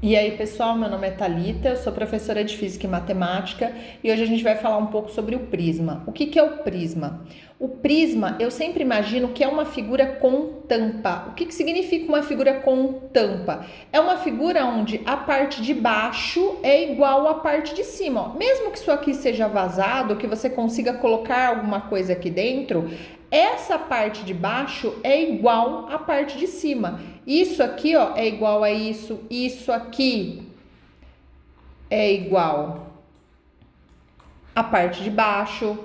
E aí, pessoal, meu nome é Thalita, eu sou professora de Física e Matemática e hoje a gente vai falar um pouco sobre o prisma. O que que é o prisma? O prisma, eu sempre imagino que é uma figura com tampa. O que que significa uma figura com tampa? É uma figura onde a parte de baixo é igual à parte de cima. Ó. Mesmo que isso aqui seja vazado, que você consiga colocar alguma coisa aqui dentro, essa parte de baixo é igual à parte de cima. Isso aqui, ó, é igual a isso. Isso aqui é igual à parte de baixo.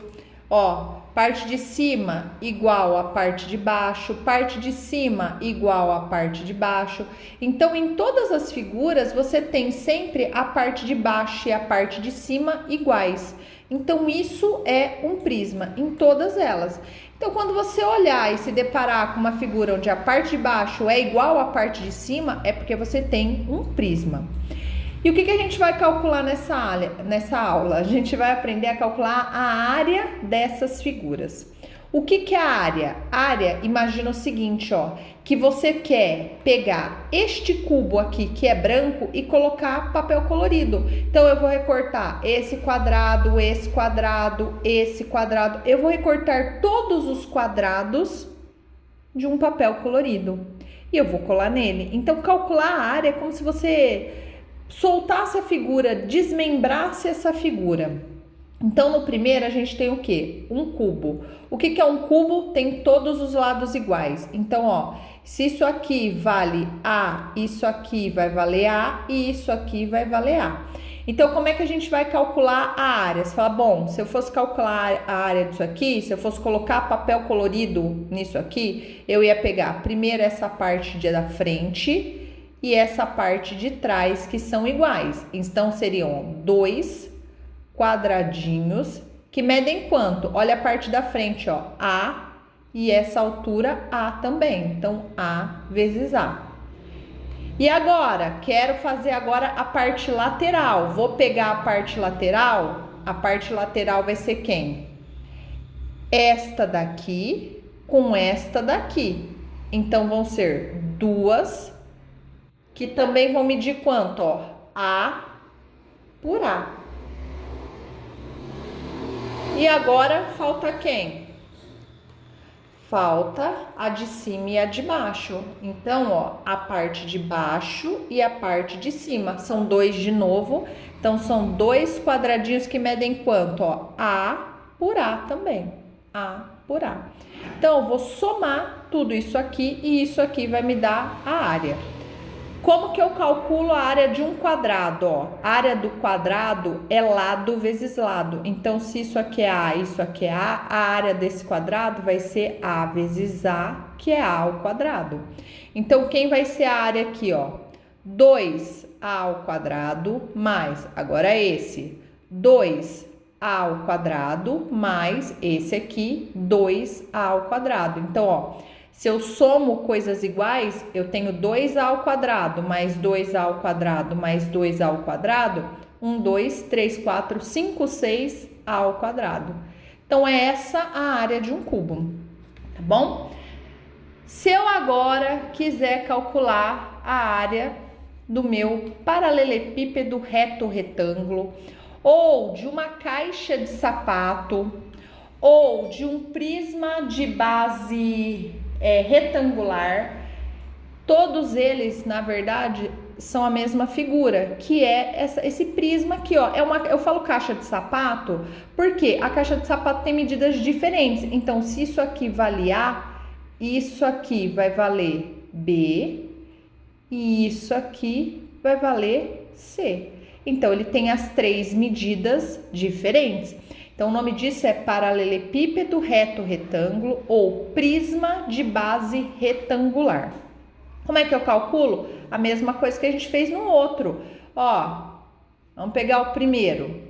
Ó, parte de cima igual à parte de baixo. Parte de cima igual à parte de baixo. Então, em todas as figuras, você tem sempre a parte de baixo e a parte de cima iguais. Então, isso é um prisma em todas elas. Então, quando você olhar e se deparar com uma figura onde a parte de baixo é igual à parte de cima, é porque você tem um prisma. E o que a gente vai calcular nessa aula? A gente vai aprender a calcular a área dessas figuras. O que é a área? Área, imagina o seguinte, ó, que você quer pegar este cubo aqui, que é branco, e colocar papel colorido. Então, eu vou recortar esse quadrado, esse quadrado, esse quadrado. Eu vou recortar todos os quadrados de um papel colorido. E eu vou colar nele. Então, calcular a área é como se você soltasse a figura, desmembrasse essa figura. Então, no primeiro, a gente tem o quê? Um cubo. O que é um cubo? Tem todos os lados iguais. Então, ó, se isso aqui vale A, isso aqui vai valer A e isso aqui vai valer A. Então, como é que a gente vai calcular a área? Você fala, bom, se eu fosse calcular a área disso aqui, se eu fosse colocar papel colorido nisso aqui, eu ia pegar primeiro essa parte da frente e essa parte de trás, que são iguais. Então, seriam dois quadradinhos que medem quanto? Olha a parte da frente, ó, A, e essa altura A também. Então, A vezes A. E agora, quero fazer agora a parte lateral. Vou pegar a parte lateral vai ser quem? Esta daqui com esta daqui. Então, vão ser duas, que também vão medir quanto, ó? A por A. E agora falta quem? Falta a de cima e a de baixo. Então, ó, a parte de baixo e a parte de cima. São dois de novo. Então, são dois quadradinhos que medem quanto, ó? A por A também. A por A. Então, eu vou somar tudo isso aqui e isso aqui vai me dar a área. Como que eu calculo a área de um quadrado? Ó, a área do quadrado é lado vezes lado. Então, se isso aqui é A, isso aqui é A área desse quadrado vai ser A vezes A, que é A ao quadrado. Então, quem vai ser a área aqui, ó? 2A ao quadrado mais, agora esse, 2A ao quadrado mais esse aqui, 2A ao quadrado. Então, ó, se eu somo coisas iguais, eu tenho 2A ao quadrado mais 2A ao quadrado mais 2A ao quadrado, 1, 2, 3, 4, 5, 6A ao quadrado. Então, é essa a área de um cubo, tá bom? Se eu agora quiser calcular a área do meu paralelepípedo reto retângulo, ou de uma caixa de sapato, ou de um prisma de base retangular, todos eles, na verdade, são a mesma figura, que é esse prisma aqui, ó. Eu falo caixa de sapato, porque a caixa de sapato tem medidas diferentes. Então, se isso aqui vale A, isso aqui vai valer B, e isso aqui vai valer C. Então, ele tem as três medidas diferentes. Então, o nome disso é paralelepípedo reto retângulo ou prisma de base retangular. Como é que eu calculo? A mesma coisa que a gente fez no outro. Ó, vamos pegar o primeiro.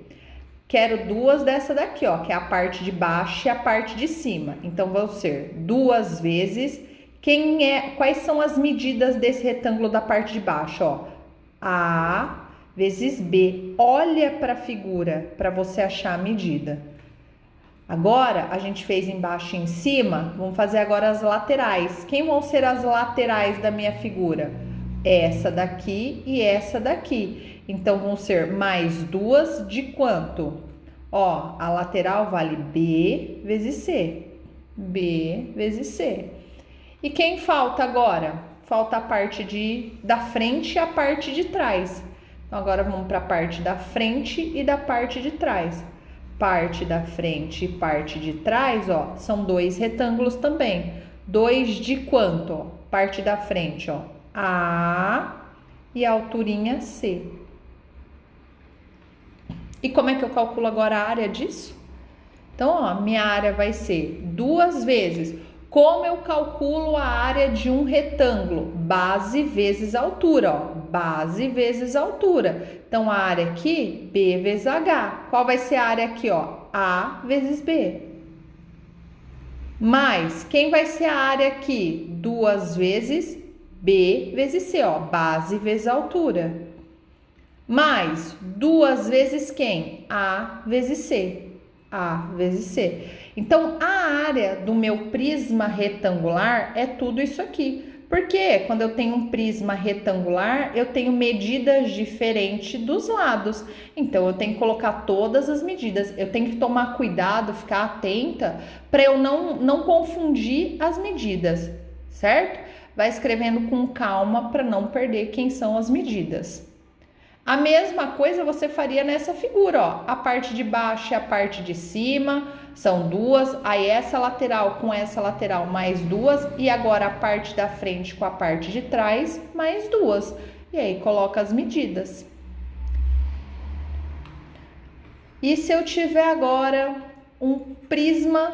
Quero duas dessa daqui, ó, que é a parte de baixo e a parte de cima. Então, vão ser duas vezes. Quais são as medidas desse retângulo da parte de baixo, ó? A vezes B. Olha para a figura para você achar a medida. Agora, a gente fez embaixo e em cima, vamos fazer agora as laterais. Quem vão ser as laterais da minha figura? essa daqui e essa daqui. Então, vão ser mais duas de quanto? Ó, a lateral vale B vezes C. B vezes C. E quem falta agora? Falta a parte da frente e a parte de trás. Então, agora vamos para a parte da frente e da parte de trás. Parte da frente e parte de trás, ó, são dois retângulos também. Dois de quanto? Ó? Parte da frente, ó, A e a alturinha C. E como é que eu calculo agora a área disso? Então, ó, minha área vai ser 2 vezes. Como eu calculo a área de um retângulo? Base vezes altura, ó. Base vezes altura. Então, a área aqui, B vezes H. Qual vai ser a área aqui, ó? A vezes B. Mais, quem vai ser a área aqui? 2 vezes B vezes C, ó. Base vezes altura. Mais 2 vezes quem? A vezes C. A vezes C. Então, a área do meu prisma retangular é tudo isso aqui. Porque quando eu tenho um prisma retangular, eu tenho medidas diferentes dos lados. Então, eu tenho que colocar todas as medidas. Eu tenho que tomar cuidado, ficar atenta, para eu não confundir as medidas, certo? Vai escrevendo com calma para não perder quem são as medidas. A mesma coisa você faria nessa figura, ó. A parte de baixo e a parte de cima são duas, aí essa lateral com essa lateral mais duas, e agora a parte da frente com a parte de trás mais duas. E aí coloca as medidas. E se eu tiver agora um prisma...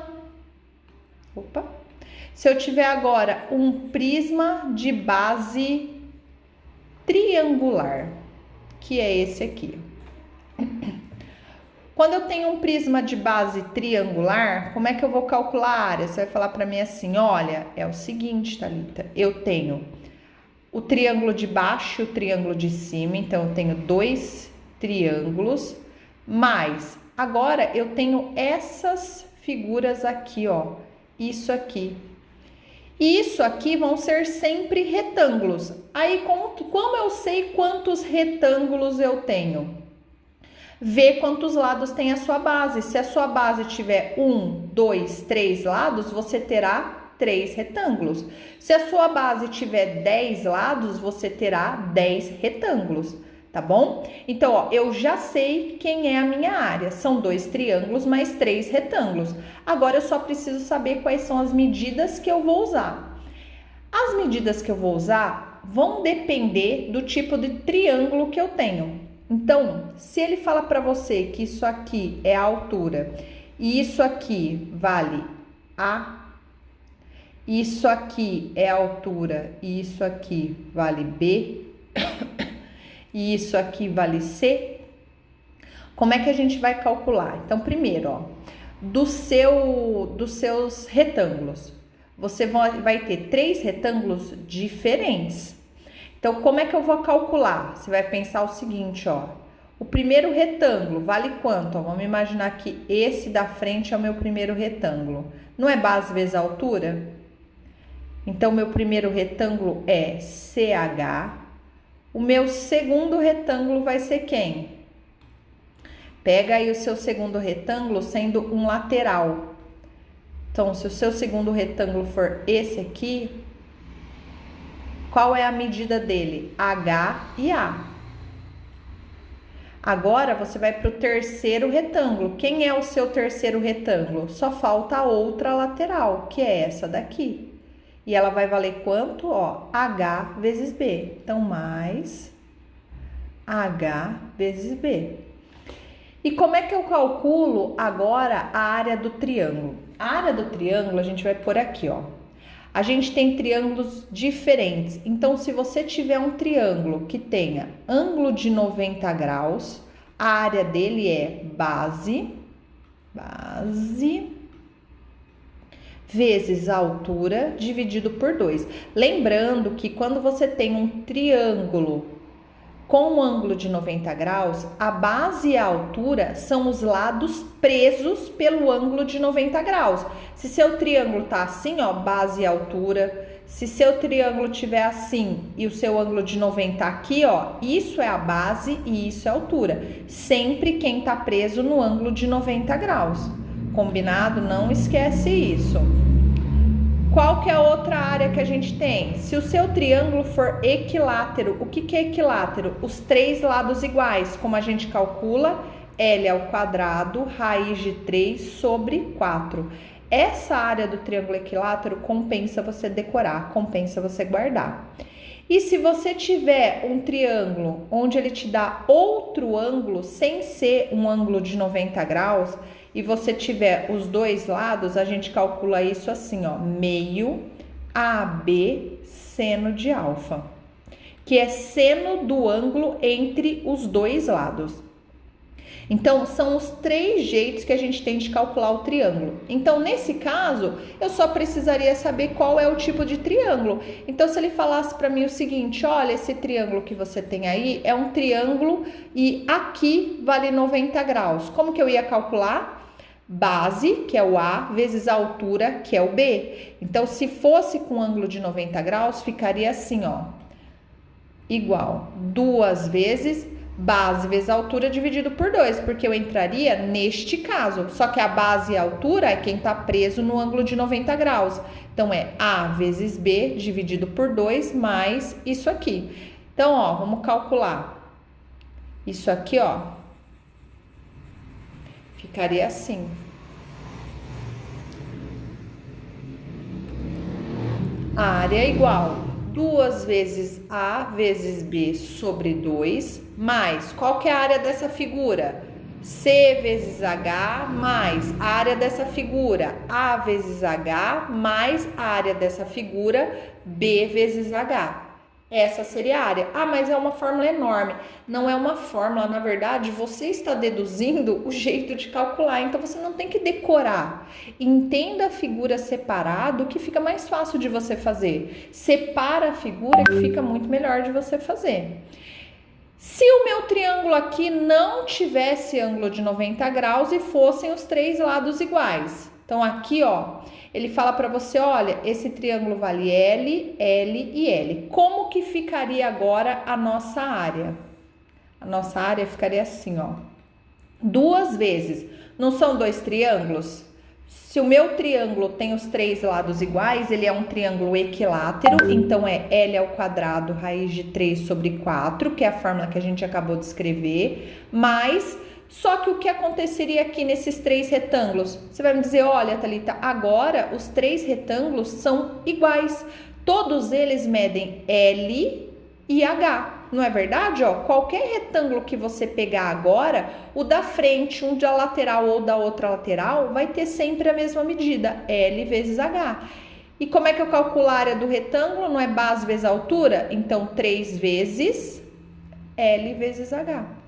Se eu tiver agora um prisma de base triangular, que é esse aqui. Quando eu tenho um prisma de base triangular, como é que eu vou calcular a área? Você vai falar para mim assim, olha, é o seguinte, Thalita, eu tenho o triângulo de baixo e o triângulo de cima, então eu tenho 2 triângulos, mas agora eu tenho essas figuras aqui, ó, isso aqui. E isso aqui vão ser sempre retângulos. Aí, como eu sei quantos retângulos eu tenho? Vê quantos lados tem a sua base. Se a sua base tiver 1, 2, 3 lados, você terá 3 retângulos. Se a sua base tiver 10 lados, você terá 10 retângulos, tá bom? Então, ó, eu já sei quem é a minha área. São 2 triângulos mais 3 retângulos. Agora, eu só preciso saber quais são as medidas que eu vou usar. As medidas que eu vou usar vão depender do tipo de triângulo que eu tenho. Então, se ele fala para você que isso aqui é a altura e isso aqui vale A, isso aqui é a altura e isso aqui vale B, e isso aqui vale C, como é que a gente vai calcular? Então, primeiro, ó, dos seus retângulos, você vai ter 3 retângulos diferentes. Então, como é que eu vou calcular? Você vai pensar o seguinte, ó. O primeiro retângulo vale quanto? Ó, vamos imaginar que esse da frente é o meu primeiro retângulo. Não é base vezes altura? Então, meu primeiro retângulo é CH. O meu segundo retângulo vai ser quem? Pega aí o seu segundo retângulo sendo um lateral. Então, se o seu segundo retângulo for esse aqui, qual é a medida dele? H e A. Agora, você vai para o terceiro retângulo. Quem é o seu terceiro retângulo? Só falta a outra lateral, que é essa daqui. E ela vai valer quanto? Ó, H vezes B. Então, mais H vezes B. E como é que eu calculo agora a área do triângulo? A área do triângulo a gente vai pôr aqui, ó. A gente tem triângulos diferentes. Então, se você tiver um triângulo que tenha ângulo de 90 graus, a área dele é base vezes a altura dividido por 2. Lembrando que quando você tem um triângulo com um ângulo de 90 graus, a base e a altura são os lados presos pelo ângulo de 90 graus. Se seu triângulo tá assim, ó, base e altura. Se seu triângulo tiver assim e o seu ângulo de 90 aqui, ó, isso é a base e isso é a altura. Sempre quem tá preso no ângulo de 90 graus. Combinado? Não esquece isso. Qual que é a outra área que a gente tem? Se o seu triângulo for equilátero, o que é equilátero? Os três lados iguais, como a gente calcula? L ao quadrado, raiz de 3 sobre 4. Essa área do triângulo equilátero compensa você decorar, compensa você guardar. E se você tiver um triângulo onde ele te dá outro ângulo, sem ser um ângulo de 90 graus, e você tiver os dois lados, a gente calcula isso assim, ó, meio AB seno de alfa, que é seno do ângulo entre os dois lados. Então, são os três jeitos que a gente tem de calcular o triângulo. Então, nesse caso, eu só precisaria saber qual é o tipo de triângulo. Então, se ele falasse para mim o seguinte, olha, esse triângulo que você tem aí é um triângulo e aqui vale 90 graus. Como que eu ia calcular? Base, que é o A, vezes a altura, que é o B. Então, se fosse com ângulo de 90 graus, ficaria assim, ó, igual 2 vezes base vezes a altura dividido por 2, porque eu entraria neste caso. Só que a base e a altura é quem está preso no ângulo de 90 graus. Então, é A vezes B dividido por 2 mais isso aqui. Então, ó, vamos calcular. Isso aqui, ó, ficaria assim. A área é igual 2 vezes A vezes B sobre 2, mais, qual que é a área dessa figura? C vezes H mais a área dessa figura, A vezes H mais a área dessa figura, B vezes H. Essa seria a área. Ah, mas é uma fórmula enorme. Não é uma fórmula, na verdade, você está deduzindo o jeito de calcular, então você não tem que decorar. Entenda a figura separado, que fica mais fácil de você fazer. Separa a figura, que fica muito melhor de você fazer. Se o meu triângulo aqui não tivesse ângulo de 90 graus e fossem os três lados iguais. Então, aqui, ó, ele fala para você, olha, esse triângulo vale L, L e L. Como que ficaria agora a nossa área? A nossa área ficaria assim, ó. 2 vezes. Não são dois triângulos? Se o meu triângulo tem os três lados iguais, ele é um triângulo equilátero, então é L ao quadrado, raiz de 3 sobre 4, que é a fórmula que a gente acabou de escrever, mais... Só que o que aconteceria aqui nesses três retângulos? Você vai me dizer, olha, Thalita, agora os três retângulos são iguais. Todos eles medem L e H. Não é verdade? Ó, qualquer retângulo que você pegar agora, o da frente, um da lateral ou da outra lateral, vai ter sempre a mesma medida, L vezes H. E como é que eu calculo a área do retângulo? Não é base vezes altura? Então, 3 vezes L vezes H.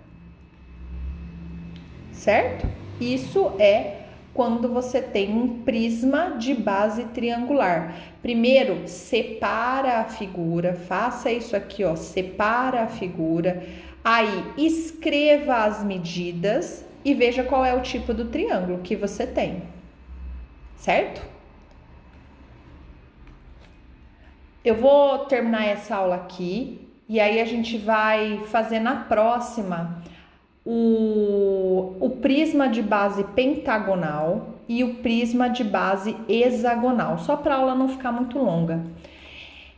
Certo? Isso é quando você tem um prisma de base triangular. Primeiro, separa a figura, faça isso aqui, ó, separa a figura, aí escreva as medidas e veja qual é o tipo do triângulo que você tem, certo? Eu vou terminar essa aula aqui e aí a gente vai fazer na próxima o prisma de base pentagonal e o prisma de base hexagonal, só para a aula não ficar muito longa.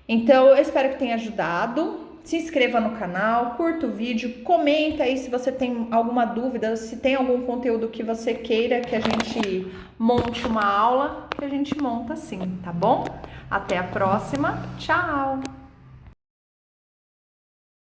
Então, eu espero que tenha ajudado. Se inscreva no canal, curta o vídeo, comenta aí se você tem alguma dúvida, se tem algum conteúdo que você queira que a gente monte uma aula, que a gente monta sim, tá bom? Até a próxima, tchau!